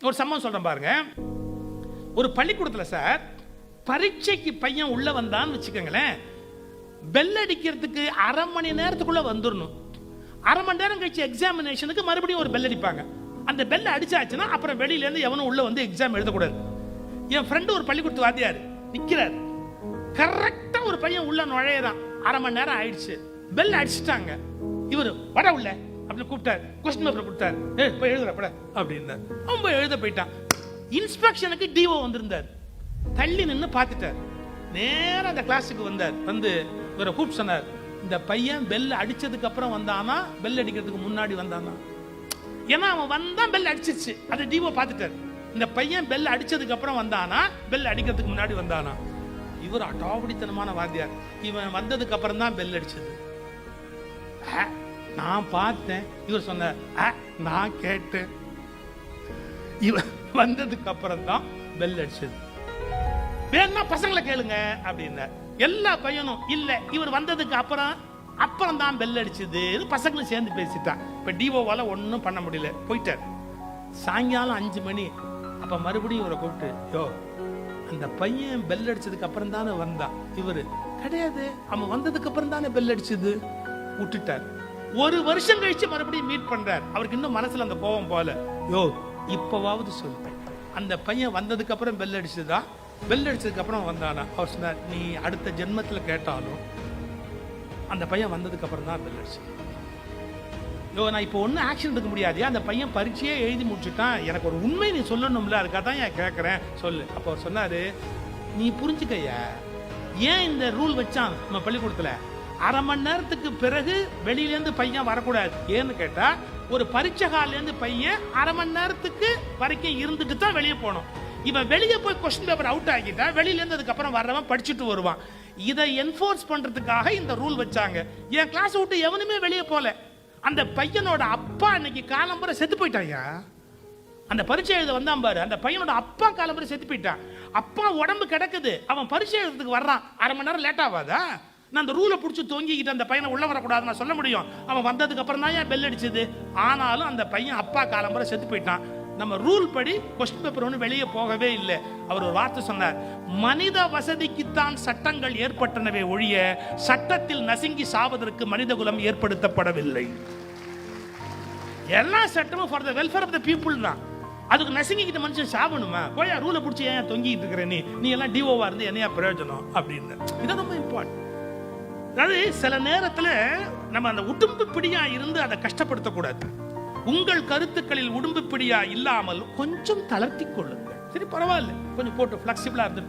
ஒரு சம்பவம் சொல்றேன் பாருங்க. ஒரு பள்ளிக்கூடத்தில் சார் பரீட்சைக்கு பையன் உள்ள வந்தான்னு வச்சுக்கோங்களேன், பெல் அடிக்கிறதுக்கு அரை மணி நேரத்துக்குள்ள வந்துடணும். அரை மணி நேரம் கழிச்சு எக்ஸாமினேஷனுக்கு மறுபடியும் ஒரு பெல் அடிப்பாங்க. அந்த பெல் அடிச்சாச்சுன்னா அப்புறம் வெளியில இருந்து எவனும் உள்ள வந்து எக்ஸாம் எழுதக்கூடாது. என் ஃப்ரெண்டு ஒரு பள்ளிக்கூடத்து வாத்தியார் நிக்கிறார். கரெக்டா ஒரு பையன் உள்ள நுழையறான். அரை மணி நேரம் ஆயிடுச்சு, பெல் அடிச்சுட்டாங்க. இவரு வட உள்ள அப்படின்னு கூப்பிட்டார். கொஸ்டின் பேப்பர் கொடுத்தார். போய் எழுதுற பட அப்படின்னார். அவன் போய் எழுத போயிட்டான். இன்ஸ்பெக்ஷனுக்கு டிஓ வந்திருந்தார். தள்ளி நின்று பார்த்துட்டார். நேரம் அந்த கிளாஸுக்கு வந்தார். வந்து இவரை கூப்பிட்டு சொன்னார், இந்த பையன் பெல் அடிச்சதுக்கு அப்புறம் வந்தானா பெல் அடிக்கிறதுக்கு முன்னாடி வந்தானா? ஏன்னா அவன் வந்தா பெல் அடிச்சிருச்சு, அதை டிஓ பார்த்துட்டார். இந்த பையன் பெல் அடிச்சதுக்கு அப்புறம் வந்தானா பெல் அடிக்கிறதுக்கு முன்னாடி வந்தானா? இவர் அடாவடித்தனமான வாத்தியார். இவன் வந்ததுக்கு அப்புறம் தான் பெல் அடிச்சது. நான் பார்த்தேன். இவர் சொன்னார், நான் கேட்டேன். இவன் வந்ததுக்கு அப்புறம் தான் பெல் அடிச்சது. வேணா பசங்களை கேளுங்க அப்படின்னா எல்லா பையனும் இல்ல இவர் வந்ததுக்கு அப்புறம் தான் பெல் அடிச்சது. பசங்களும் சேர்ந்து பேசிட்டான். இப்ப டிஓவால ஒன்னும் பண்ண முடியல, போயிட்டார். சாயங்காலம் 5 மணி. அப்ப மறுபடியும் இவரை கூப்பிட்டு, யோ அந்த பையன் பெல் அடிச்சதுக்கு அப்புறம் தானே வந்தான்? இவரு கிடையாது, அவன் வந்ததுக்கு அப்புறம் தானே பெல் அடிச்சது. விட்டுட்டார். 1 வருஷம் கழிச்சு மறுபடியும் மீட் பண்றார். அவருக்கு இன்னும் மனசுல அந்த கோபம் போல. யோ இப்பவாவது சொல்லு, அந்த பையன் வந்ததுக்கு அப்புறம் பெல் அடிச்சதா பெல் அடிச்சதுக்கு அப்புறம் வந்தானா? அவர் சொன்னார், நீ அடுத்த ஜென்மத்தில் கேட்டாலும் அந்த பையன் வந்ததுக்கு அப்புறம் தான் பெல் அடிச்சு. யோ நான் இப்போ ஒன்றும் ஆக்ஷன் எடுக்க முடியாது, அந்த பையன் பரீட்சையே எழுதி முடிச்சுட்டான், எனக்கு ஒரு உண்மை நீ சொல்லணும்ல, அதுக்காக தான் ஏன் கேட்குறேன், சொல்லு. அப்போ அவர் சொன்னார், நீ புரிஞ்சுக்கையா ஏன் இந்த ரூல் வச்சான் நம்ம பள்ளிக்கூடத்தில்? அரை மணி நேரத்துக்கு பிறகு வெளியிலேருந்து பையன் வரக்கூடாது. ஏன்னு கேட்டா ஒரு பரீட்சை காலிலேருந்து பையன் அரை மணி நேரத்துக்கு வரைக்கும் இருந்துட்டு தான் வெளியே போகணும். இவன் வெளியே போய் கொஸ்டின் பேப்பர் அவுட் ஆகிட்டா வெளியிலேருந்து அதுக்கப்புறம் வர்றவன் படிச்சுட்டு வருவான். இதை என்ஃபோர்ஸ் பண்றதுக்காக இந்த ரூல் வச்சாங்க. என் கிளாஸ் விட்டு எவனுமே வெளியே போல. அந்த பையனோட அப்பா இன்னைக்கு காலம்பரை செத்து போயிட்டாயா. அந்த பரீட்சை எழுத வந்தான் பாரு, அந்த பையனோட அப்பா காலம்பரை செத்து போயிட்டான். அப்பா உடம்பு கிடக்குது, அவன் பரீட்சை எழுதுறதுக்கு வர்றான். அரை மணி நேரம் லேட் ஆகாதா? நான் அந்த ரூலை பிடிச்சி தொங்கிக்கிட்டு அந்த பையனை உள்ள வரக்கூடாது நான் சொல்ல முடியும். அவன் வந்ததுக்கு அப்புறம் தான் ஏன் பெல் அடிச்சது. ஆனாலும் அந்த பையன் அப்பா காலம்பரை செத்து போயிட்டான். நம்ம ரூல் படி கொஸ்டின் பேப்பர் ஒன்று வெளியே போகவே இல்லை. அவர் ஒரு வார்த்தை சொன்னார், மனித வசதிக்குத்தான் சட்டங்கள் ஏற்பட்டனவே ஒழிய சட்டத்தில் நசுங்கி சாவதற்கு மனித குலம் ஏற்படுத்தப்படவில்லை. எல்லா சட்டமும் for the welfare of the people தான். அதுக்கு நசுங்கிக்கிட்ட மனுஷன் சாவணுமா? போயா ரூலை பிடிச்சி ஏன் தொங்கிட்டு இருக்கிற நீ எல்லாம் டிஓவா இருந்து என்னையா பிரயோஜனம் அப்படின்னு. இதான் ரொம்ப இம்பார்ட்டன்ட். அதாவது சில நேரத்தில் நம்ம அந்த உடும்பு பிடியா இருந்து அதை கஷ்டப்படுத்தக்கூடாது. உங்கள் கருத்துக்களில் உடும்பு பிடியா இல்லாமல் கொஞ்சம் தளர்த்தி கொள்ளுங்கள். சரி பரவாயில்ல, கொஞ்சம் போட்டு பிளெக்சிபிளா இருந்து